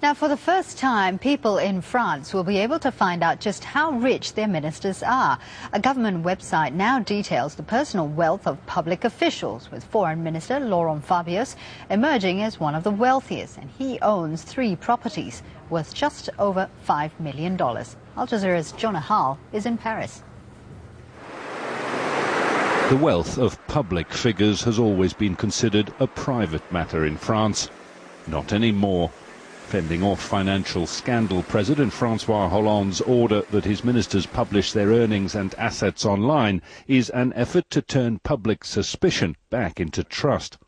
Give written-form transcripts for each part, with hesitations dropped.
Now, for the first time, people in France will be able to find out just how rich their ministers are. A government website now details the personal wealth of public officials, with Foreign Minister Laurent Fabius emerging as one of the wealthiest, and he owns 3 properties worth just over $5 million. Al Jazeera's Jonah Hall is in Paris. The wealth of public figures has always been considered a private matter in France. Not anymore. Fending off financial scandal, President François Hollande's order that his ministers publish their earnings and assets online is an effort to turn public suspicion back into trust.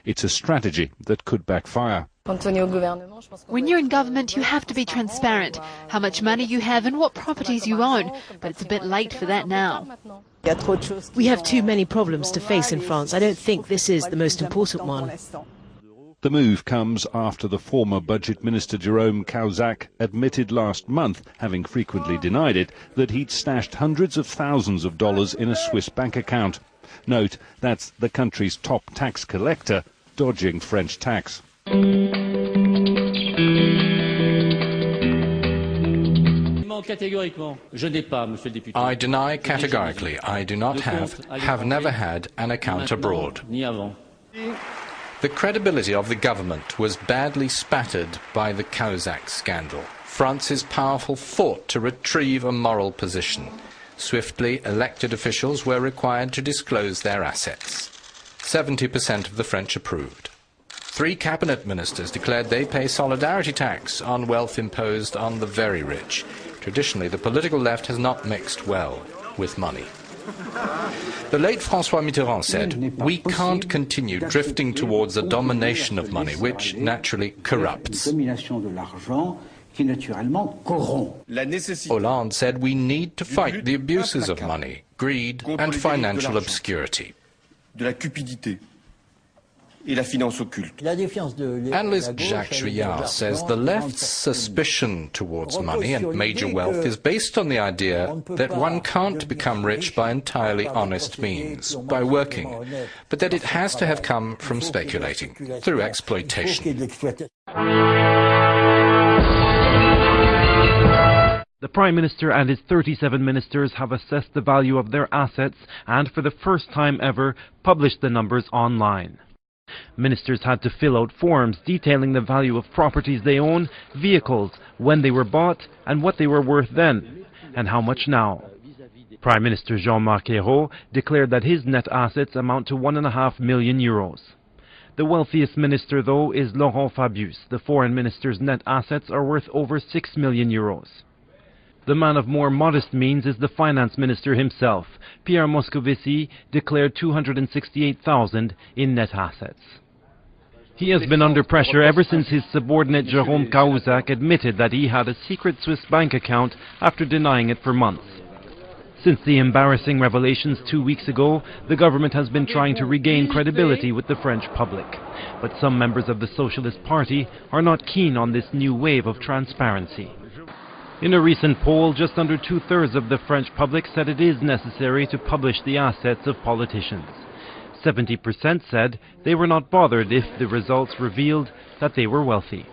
It's a strategy that could backfire. When you're in government, you have to be transparent, how much money you have and what properties you own, but it's a bit late for that now. We have too many problems to face in France. I don't think this is the most important one. The move comes after the former Budget Minister Jérôme Cahuzac admitted last month, having frequently denied it, that he'd stashed hundreds of thousands of dollars in a Swiss bank account. Note, that's the country's top tax collector, dodging French tax. I deny categorically I do not have never had an account abroad. The credibility of the government was badly spattered by the Cahuzac scandal. France's powerful fought to retrieve a moral position. Swiftly elected officials were required to disclose their assets. 70% of the French approved. 3 cabinet ministers declared they pay solidarity tax on wealth imposed on the very rich. Traditionally, the political left has not mixed well with money. The late François Mitterrand said, "We can't continue drifting towards the domination of money, which naturally corrupts." Hollande said we need to fight the abuses of money, greed and financial obscurity. Analyst Jacques Juillard says the left's suspicion towards money and major wealth is based on the idea that one can't become rich by entirely honest means, by working, but that it has to have come from speculating, through exploitation. The Prime Minister and his 37 ministers have assessed the value of their assets and, for the first time ever, published the numbers online. Ministers had to fill out forms detailing the value of properties they own, vehicles, when they were bought and what they were worth then, and how much now. Prime Minister Jean-Marc Ayrault declared that his net assets amount to €1.5 million. The wealthiest minister, though, is Laurent Fabius. The foreign minister's net assets are worth over €6 million. The man of more modest means is the finance minister himself. Pierre Moscovici declared $268,000 in net assets. He has been under pressure ever since his subordinate Jérôme Cahuzac admitted that he had a secret Swiss bank account after denying it for months. Since the embarrassing revelations 2 weeks ago, the government has been trying to regain credibility with the French public. But some members of the Socialist Party are not keen on this new wave of transparency. In a recent poll, just under 2/3 of the French public said it is necessary to publish the assets of politicians. 70% said they were not bothered if the results revealed that they were wealthy.